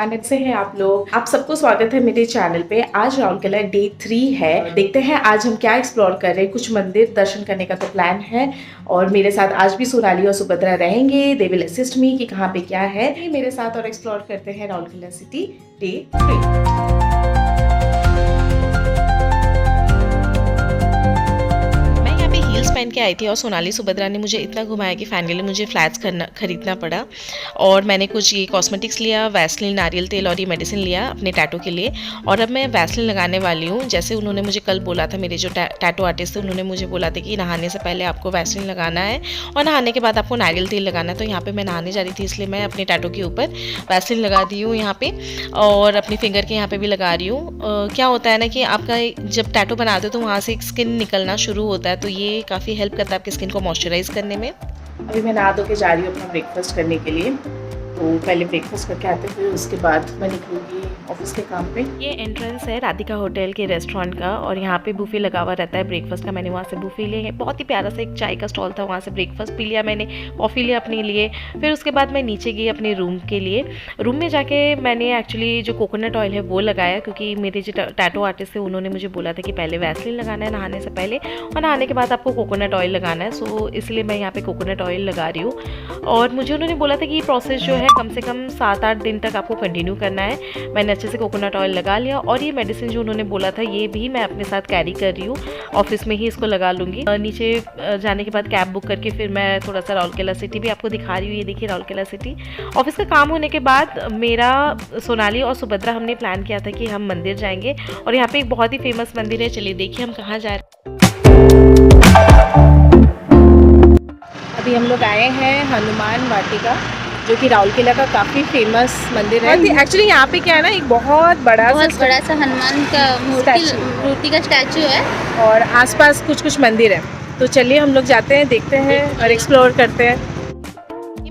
Everyone, से हैं आप लोग। आप सबको स्वागत है मेरे चैनल पे। आज राउरकेला डे 3 है। देखते हैं आज हम क्या एक्सप्लोर कर रहे हैं। कुछ मंदिर दर्शन करने का तो प्लान है और मेरे साथ आज भी सोनाली और सुभद्रा रहेंगे। दे विल असिस्ट मी कि कहाँ पे क्या है। मेरे साथ और एक्सप्लोर करते हैं राउरकेला सिटी डे 3। पहन के आई थी और सोनाली सुभद्रा ने मुझे इतना घुमाया कि फाइनली मुझे फ्लैट्स खरीदना पड़ा। और मैंने कुछ ये कॉस्मेटिक्स लिया, वैसलीन, नारियल तेल और ये मेडिसिन लिया अपने टैटू के लिए। और अब मैं वैसलीन लगाने वाली हूँ। जैसे उन्होंने मुझे कल बोला था, मेरे जो टैटू आर्टिस्ट थे उन्होंने मुझे बोला था कि नहाने से पहले आपको वैसलीन लगाना है और नहाने के बाद आपको नारियल तेल लगाना है। तो यहाँ पर मैं नहाने जा रही थी, इसलिए मैं अपने टैटू के ऊपर वैसलीन लगा दी हूँ यहाँ पे, और अपनी फिंगर के यहाँ पे भी लगा रही हूँ। क्या होता है ना कि आपका जब टैटू बनाते हो तो वहाँ से एक स्किन निकलना शुरू होता है, तो ये काफ़ी हेल्प करता है आपकी स्किन को मॉइस्चराइज करने में। अभी मैं नहा धो के जा रही हूँ अपना ब्रेकफास्ट करने के लिए। तो पहले ब्रेकफास्ट करके आते हैं, फिर उसके बाद मैं निकलूँगी ऑफिस के काम पे। ये एंट्रेंस है राधिका होटल के रेस्टोरेंट का और यहाँ पे बुफे लगा हुआ रहता है ब्रेकफास्ट का। मैंने वहाँ से बुफे लिया, बहुत ही प्यारा सा एक चाय का स्टॉल था, वहाँ से ब्रेकफास्ट पी लिया मैंने, कॉफ़ी लिया अपने लिए। फिर उसके बाद मैं नीचे गई अपने रूम के लिए। रूम में जाके मैंने एक्चुअली जो कोकोनट ऑयल है वो लगाया, क्योंकि मेरे जो टैटू आर्टिस्ट थे उन्होंने मुझे बोला था कि पहले वैसलीन लगाना है नहाने से पहले और नहाने के बाद आपको कोकोनट ऑयल लगाना है। सो इसलिए मैं यहाँ पे कोकोनट ऑयल लगा रही हूँ। और मुझे उन्होंने बोला था कि ये प्रोसेस जो है कम से कम 7-8 दिन तक आपको कंटिन्यू करना है। मैंने अच्छे से कोकोनट ऑयल लगा लिया और ये मेडिसिन जो उन्होंने बोला था ये भी मैं अपने साथ कैरी कर रही हूँ, ऑफिस में ही इसको लगा लूँगी। नीचे जाने के बाद कैब बुक करके फिर मैं थोड़ा सा राउरकेला सिटी भी आपको दिखा रही हूँ। ये देखिए राउरकेला सिटी। ऑफिस का काम होने के बाद मेरा, सोनाली और सुभद्रा हमने प्लान किया था कि हम मंदिर जाएंगे और यहाँ पे एक बहुत ही फेमस मंदिर है। चलिए देखिए हम कहाँ जा रहे हैं। अभी हम लोग आए हैं हनुमान वाटिका, जो कि राउरकेला का काफ़ी फेमस मंदिर है। एक्चुअली यहाँ पे क्या है ना, एक बहुत बड़ा सा हनुमान का मूर्ति का स्टैचू है और आसपास कुछ कुछ मंदिर है। तो चलिए हम लोग जाते हैं, देखते हैं और एक्सप्लोर करते हैं।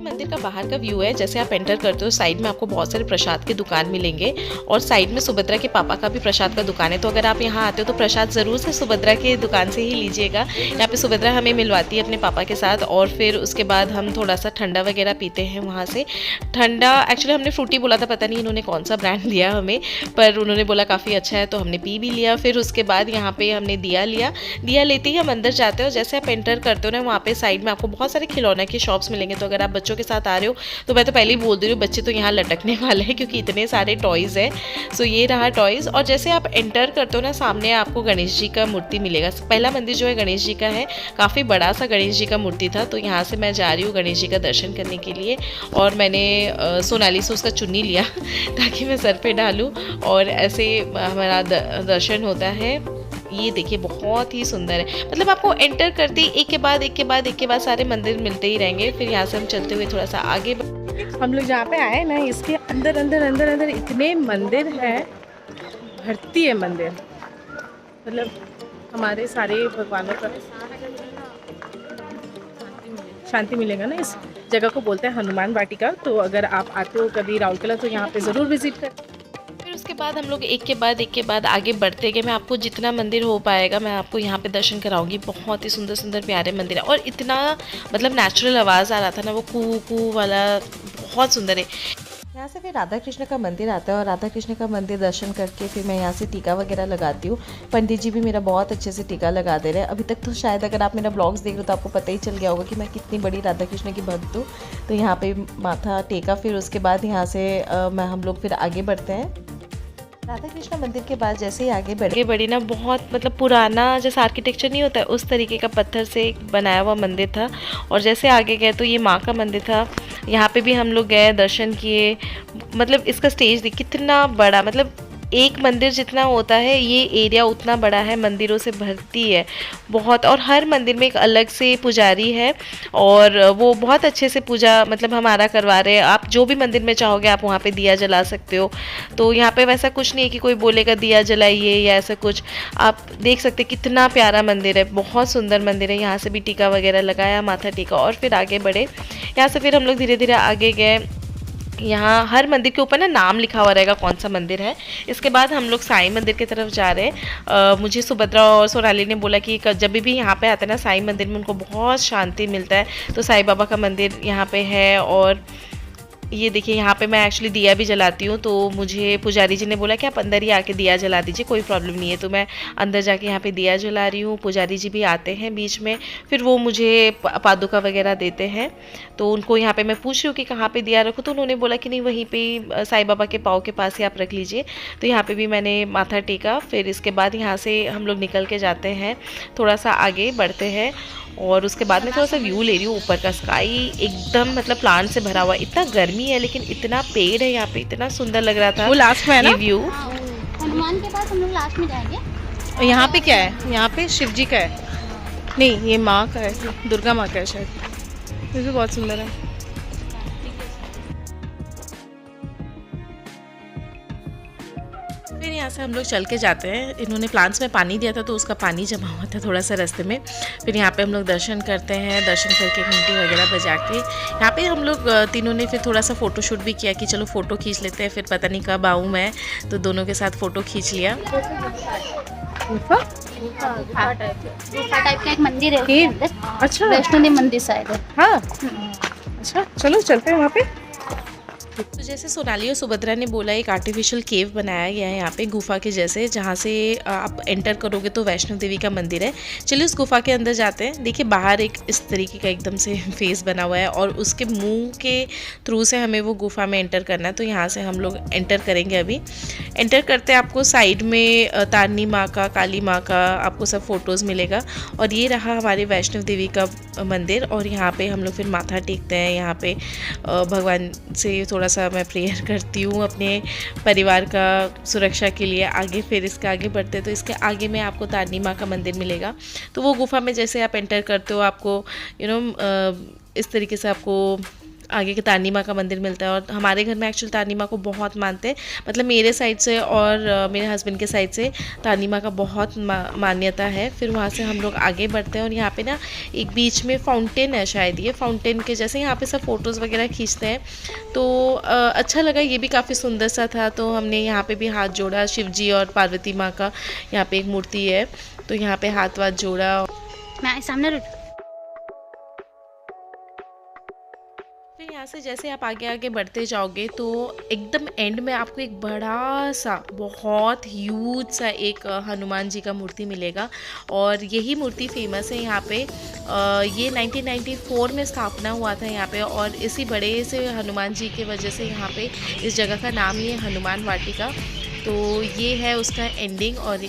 मंदिर का बाहर का व्यू है। जैसे आप एंटर करते हो साइड में आपको बहुत सारे प्रसाद की दुकान मिलेंगे और साइड में सुभद्रा के पापा का भी प्रसाद का दुकान है। तो अगर आप यहाँ आते हो तो प्रसाद ज़रूर से सुभद्रा के दुकान से ही लीजिएगा। यहाँ पे सुभद्रा हमें मिलवाती है अपने पापा के साथ और फिर उसके बाद हम थोड़ा सा ठंडा वगैरह पीते हैं वहाँ से। ठंडा एक्चुअली हमने फ्रूटी बोला था, पता नहीं इन्होंने कौन सा ब्रांड दिया हमें, पर उन्होंने बोला काफ़ी अच्छा है तो हमने पी भी लिया। फिर उसके बाद यहाँ पर हमने दिया लिया। दिया लेते ही हम अंदर जाते हो। जैसे आप एंटर करते हो ना, वहाँ पर साइड में आपको बहुत सारे खिलौने के शॉप्स मिलेंगे। तो अगर आप बच्चों के साथ आ रहे हो तो मैं तो पहले ही बोल दे रही हूँ, बच्चे तो यहाँ लटकने वाले हैं क्योंकि इतने सारे टॉयज़ हैं। सो ये रहा टॉयज़। और जैसे आप एंटर करते हो ना, सामने आपको गणेश जी का मूर्ति मिलेगा। पहला मंदिर जो है गणेश जी का है, काफ़ी बड़ा सा गणेश जी का मूर्ति था। तो यहाँ से मैं जा रही हूँ गणेश जी का दर्शन करने के लिए और मैंने सोनाली से उसका चुन्नी लिया ताकि मैं सर पे डालूँ और ऐसे हमारा दर्शन होता है। ये देखिए बहुत ही सुंदर है। मतलब आपको एंटर करते ही एक के बाद सारे मंदिर मिलते ही रहेंगे। फिर यहाँ से हम चलते हुए थोड़ा सा आगे हम लोग जहाँ पे आए ना, इसके अंदर अंदर अंदर अंदर इतने मंदिर हैं, भर्ती है मंदिर। मतलब हमारे सारे भगवानों का शांति मिलेगा ना। इस जगह को बोलते हैं हनुमान वाटिका। तो अगर आप आते हो कभी राउरकेला तो यहाँ पे ज़रूर विजिट करें। उसके बाद हम लोग एक के बाद आगे बढ़ते गए। मैं आपको जितना मंदिर हो पाएगा मैं आपको यहाँ पे दर्शन कराऊंगी। बहुत ही सुंदर सुंदर प्यारे मंदिर है और इतना मतलब नेचुरल आवाज़ आ रहा था ना, वो कू कू वाला, बहुत सुंदर है। यहाँ से फिर राधा कृष्ण का मंदिर आता है और राधा कृष्ण का मंदिर दर्शन करके फिर मैं यहाँ से टीका वगैरह लगाती हूँ। पंडित जी भी मेरा बहुत अच्छे से टीका लगा दे रहे हैं। अभी तक तो शायद अगर आप मेरा ब्लॉग्स देख रहे हो तो आपको पता ही चल गया होगा कि मैं कितनी बड़ी राधा कृष्ण की भक्त हूँ। तो यहाँ पे माथा टेका, फिर उसके बाद यहाँ से हम लोग फिर आगे बढ़ते हैं। राधा कृष्ण मंदिर के बाद जैसे ही आगे बढ़ी ना, बहुत मतलब पुराना जैसा आर्किटेक्चर नहीं होता है उस तरीके का पत्थर से बनाया हुआ मंदिर था। और जैसे आगे गए तो ये माँ का मंदिर था। यहाँ पे भी हम लोग गए, दर्शन किए। मतलब इसका स्टेज देख कितना बड़ा, मतलब एक मंदिर जितना होता है ये एरिया उतना बड़ा है, मंदिरों से भरती है बहुत। और हर मंदिर में एक अलग से पुजारी है और वो बहुत अच्छे से पूजा मतलब हमारा करवा रहे हैं। आप जो भी मंदिर में चाहोगे आप वहाँ पे दिया जला सकते हो। तो यहाँ पे वैसा कुछ नहीं है कि कोई बोलेगा दिया जलाइए या ऐसा कुछ। आप देख सकते कितना प्यारा मंदिर है, बहुत सुंदर मंदिर है। यहाँ से भी टीका वगैरह लगाया, माथा टीका और फिर आगे बढ़े। यहाँ से फिर हम लोग धीरे धीरे आगे गए। यहाँ हर मंदिर के ऊपर ना नाम लिखा हुआ रहेगा कौन सा मंदिर है। इसके बाद हम लोग साईं मंदिर की तरफ जा रहे हैं। मुझे सुभद्रा और सोनाली ने बोला कि जब भी यहाँ पे आते हैं ना साईं मंदिर में उनको बहुत शांति मिलता है। तो साईं बाबा का मंदिर यहाँ पे है और ये देखिए यहाँ पे मैं एक्चुअली दिया भी जलाती हूँ, तो मुझे पुजारी जी ने बोला कि आप अंदर ही आके दिया जला दीजिए, कोई प्रॉब्लम नहीं है। तो मैं अंदर जाके यहाँ पे दिया जला रही हूँ। पुजारी जी भी आते हैं बीच में, फिर वो मुझे पादुका वगैरह देते हैं। तो उनको यहाँ पे मैं पूछ रही हूँ कि कहाँ पे दिया रखूँ, तो उन्होंने बोला कि नहीं वहीं पे साईं बाबा के पाँव के पास ही आप रख लीजिए। तो यहाँ पे भी मैंने माथा टेका। फिर इसके बाद यहाँ से हम लोग निकल के जाते हैं, थोड़ा सा आगे बढ़ते हैं, और उसके बाद में थोड़ा सा व्यू ले रही हूँ ऊपर का। स्काई एकदम मतलब प्लांट से भरा हुआ, इतना गर्मी है लेकिन इतना पेड़ है यहाँ पे, इतना सुंदर लग रहा था। वो लास्ट में है ना व्यू। हनुमान के पास हम लोग लास्ट में जाएंगे। और यहाँ पे क्या है? यहाँ पे शिव जी का है, नहीं ये माँ का है, दुर्गा माँ का है शायद। ये भी बहुत सुंदर है। फिर यहाँ से हम लोग चल के जाते हैं। इन्होंने प्लांट्स में पानी दिया था तो उसका पानी जमा हुआ था थोड़ा सा रास्ते में। फिर यहाँ पे हम लोग दर्शन करते हैं, दर्शन करके घंटी वगैरह बजा के यहाँ पे हम लोग तीनों ने फिर थोड़ा सा फ़ोटो शूट भी किया कि चलो फ़ोटो खींच लेते हैं। फिर पता नहीं कब आऊँ मैं, तो दोनों के साथ फ़ोटो खींच लिया। गुफा टाइप का एक मंदिर है। अच्छा, वैष्णो देवी मंदिर शायद है। हाँ अच्छा, चलो चलते हैं वहाँ पे। तो जैसे सोनाली और सुभद्रा ने बोला, एक आर्टिफिशियल केव बनाया गया है यहाँ पे गुफा के जैसे, जहाँ से आप एंटर करोगे तो वैष्णो देवी का मंदिर है। चलिए उस गुफा के अंदर जाते हैं। देखिए बाहर एक इस तरीके का एकदम से फेस बना हुआ है और उसके मुंह के थ्रू से हमें वो गुफा में एंटर करना है। तो यहाँ से हम लोग एंटर करेंगे। अभी एंटर करते आपको साइड में तारनी माँ का, काली माँ का आपको सब फोटोज़ मिलेगा। और ये रहा हमारे वैष्णो देवी का मंदिर। और यहाँ पे हम लोग फिर माथा टेकते हैं। यहाँ पे भगवान से थोड़ा सा मैं प्रेयर करती हूँ अपने परिवार का सुरक्षा के लिए। आगे फिर इसके आगे बढ़ते तो इसके आगे में आपको तारनी माँ का मंदिर मिलेगा। तो वो गुफा में जैसे आप एंटर करते हो आपको इस तरीके से आपको आगे के तारनी माँ का मंदिर मिलता है। और हमारे घर में एक्चुअली तारनी माँ को बहुत मानते हैं, मतलब मेरे साइड से और मेरे हस्बैंड के साइड से तारनी माँ का बहुत मान्यता है। फिर वहाँ से हम लोग आगे बढ़ते हैं और यहाँ पे ना एक बीच में फाउंटेन है, शायद ये फाउंटेन के जैसे यहाँ पे सब फ़ोटोज़ वगैरह खींचते हैं। तो अच्छा लगा, ये भी काफ़ी सुंदर सा था। तो हमने यहाँ पर भी हाथ जोड़ा, शिव जी और पार्वती माँ का यहाँ पर एक मूर्ति है, तो यहाँ पर हाथ वाथ जोड़ा। मैं सामने फिर यहाँ से जैसे आप आगे आगे बढ़ते जाओगे तो एकदम एंड में आपको एक बड़ा सा, बहुत ह्यूज सा एक हनुमान जी का मूर्ति मिलेगा। और यही मूर्ति फेमस है यहाँ पे। ये 1994 में स्थापना हुआ था यहाँ पे, और इसी बड़े से हनुमान जी के वजह से यहाँ पे इस जगह का नाम ही है हनुमान वाटिका। तो ये है उसका एंडिंग। और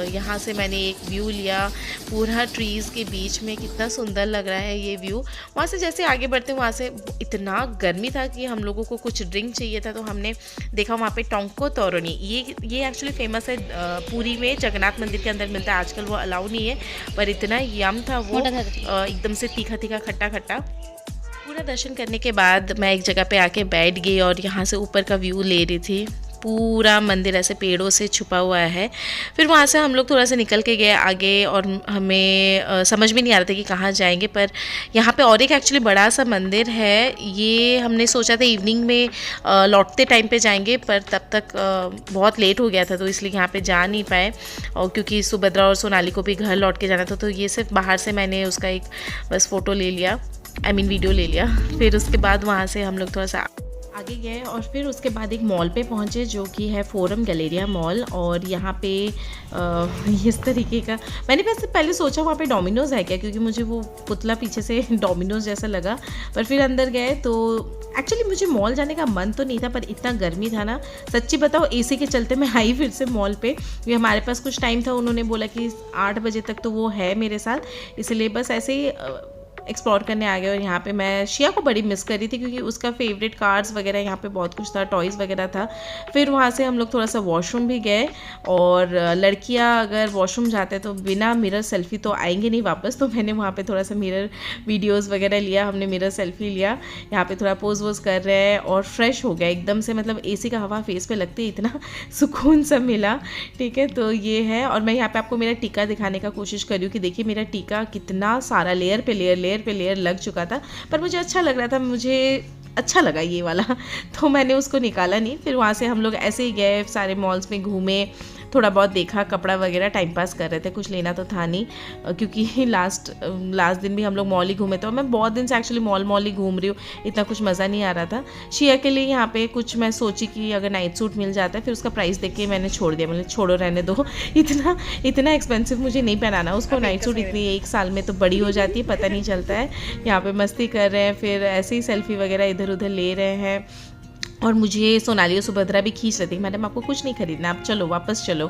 यहाँ से मैंने एक व्यू लिया पूरा ट्रीज़ के बीच में, कितना सुंदर लग रहा है ये व्यू। वहाँ से जैसे आगे बढ़ते वहाँ से इतना गर्मी था कि हम लोगों को कुछ ड्रिंक चाहिए था, तो हमने देखा वहाँ पे टोंको तोरनी, ये एक्चुअली फेमस है पुरी में, जगन्नाथ मंदिर के अंदर मिलता है। आजकल वो अलाउ नहीं है, पर इतना यम था वो, एकदम से तीखा तीखा खट्टा खट्टा। पूरा दर्शन करने के बाद मैं एक जगह पे आके बैठ गई और यहाँ से ऊपर का व्यू ले रही थी। पूरा मंदिर ऐसे पेड़ों से छुपा हुआ है। फिर वहाँ से हम लोग थोड़ा सा निकल के गए आगे, और हमें समझ में नहीं आ रहा था कि कहाँ जाएंगे। पर यहाँ पे और एक एक्चुअली बड़ा सा मंदिर है, ये हमने सोचा था इवनिंग में लौटते टाइम पे जाएंगे, पर तब तक बहुत लेट हो गया था, तो इसलिए यहाँ पे जा नहीं पाए। और क्योंकि सुभद्रा और सोनाली को भी घर लौट के जाना था, तो ये सिर्फ बाहर से मैंने उसका एक बस फ़ोटो ले लिया, वीडियो ले लिया। फिर उसके बाद वहाँ से हम लोग थोड़ा सा आगे गए और फिर उसके बाद एक मॉल पे पहुँचे जो कि है फोरम गैलेरिया मॉल। और यहाँ पे इस तरीके का, मैंने वैसे पहले सोचा वहाँ पे डोमिनोज़ है क्या, क्योंकि मुझे वो पुतला पीछे से डोमिनोज़ जैसा लगा। पर फिर अंदर गए तो एक्चुअली मुझे मॉल जाने का मन तो नहीं था, पर इतना गर्मी था ना, सच्ची बताओ एसी के चलते मैं आई फिर से मॉल पे, क्योंकि हमारे पास कुछ टाइम था। उन्होंने बोला कि 8 बजे तक तो वो है मेरे साथ, इसलिए बस ऐसे ही एक्सप्लोर करने आ गए। और यहाँ पे मैं शिया को बड़ी मिस कर रही थी, क्योंकि उसका फेवरेट कार्स वगैरह यहाँ पे बहुत कुछ था, टॉयज़ वगैरह था। फिर वहाँ से हम लोग थोड़ा सा वॉशरूम भी गए, और लड़कियाँ अगर वॉशरूम जाते हैं तो बिना मिरर सेल्फी तो आएंगे नहीं वापस, तो मैंने वहाँ पे थोड़ा सा मिरर वीडियोज़ वगैरह लिया, हमने मिरर सेल्फी लिया। यहाँ पे थोड़ा पोज वोज कर रहे हैं और फ्रेश हो गया एकदम से, मतलब एसी का हवा फेस पे लगते ही इतना सुकून सा मिला। ठीक है, तो ये है। और मैं यहाँ पे आपको मेरा टीका दिखाने का कोशिश कर रही हूँ कि देखिए मेरा टीका कितना सारा लेयर पे लेयर लग चुका था, पर मुझे अच्छा लग रहा था, मुझे अच्छा लगा ये वाला, तो मैंने उसको निकाला नहीं। फिर वहाँ से हम लोग ऐसे ही गए, सारे मॉल्स में घूमे, थोड़ा बहुत देखा, कपड़ा वगैरह टाइम पास कर रहे थे, कुछ लेना तो था नहीं क्योंकि लास्ट दिन भी हम लोग मॉल ही घूमे थे और मैं बहुत दिन से एक्चुअली मॉल ही घूम रही हूँ, इतना कुछ मज़ा नहीं आ रहा था। शिया के लिए यहाँ पे कुछ मैं सोची कि अगर नाइट सूट मिल जाता है, फिर उसका प्राइस देख के मैंने छोड़ दिया, मतलब छोड़ो रहने दो, इतना एक्सपेंसिव मुझे नहीं पहनाना उसको। नाइट सूट इतनी 1 साल में तो बड़ी हो जाती है, पता नहीं चलता है। यहाँ पे मस्ती कर रहे हैं, फिर ऐसे ही सेल्फी वगैरह इधर उधर ले रहे हैं और मुझे सोनाली और सुभद्रा भी खींच रही थी, मैडम आपको कुछ नहीं खरीदना, आप चलो वापस चलो।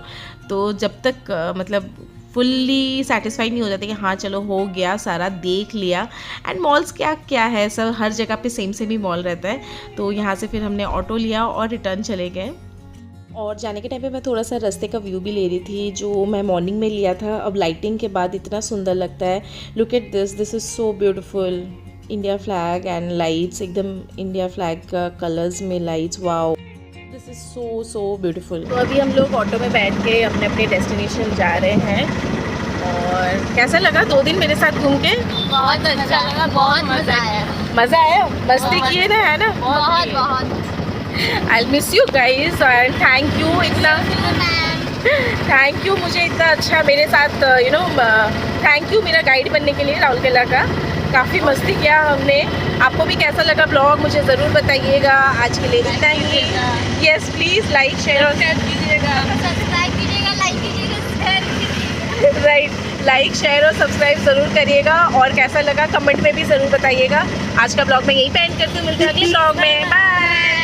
तो जब तक मतलब फुल्ली सेटिस्फाई नहीं हो जाते कि हाँ चलो हो गया, सारा देख लिया। एंड मॉल्स क्या है, सब हर जगह पे सेम ही मॉल रहता है। तो यहाँ से फिर हमने ऑटो लिया और रिटर्न चले गए। और जाने के टाइम पे मैं थोड़ा सा रास्ते का व्यू भी ले रही थी जो मैं मॉर्निंग में लिया था। अब लाइटिंग के बाद इतना सुंदर लगता है। Look at this is so beautiful, India flag and lights, एकदम इंडिया फ्लैग का कलर्स में lights, wow this is so beautiful. तो अभी हम लोग ऑटो में बैठ के अपने डेस्टिनेशन जा रहे हैं। और कैसा लगा 2 दिन मेरे साथ घूम के? बहुत अच्छा लगा, बहुत मजा आया। मज़ा आया, मस्ती किए ना, है ना? बहुत I miss you guys and thank you इतना, थैंक यू मुझे इतना अच्छा मेरे साथ थैंक यू मेरा गाइड बनने के लिए राहुल केला का। काफ़ी मस्ती किया हमने। आपको भी कैसा लगा ब्लॉग मुझे ज़रूर बताइएगा। आज के लिए इतना ही। यस प्लीज़ लाइक शेयर और कीजिएगा, सब्सक्राइब कीजिएगा, लाइक कीजिएगा, शेयर कीजिएगा। राइट, लाइक शेयर और सब्सक्राइब ज़रूर करिएगा और कैसा लगा कमेंट में भी ज़रूर बताइएगा। आज का ब्लॉग मैं यहीं पे एंड करती हूँ, मिलते हैं अगले ब्लॉग में, बाय।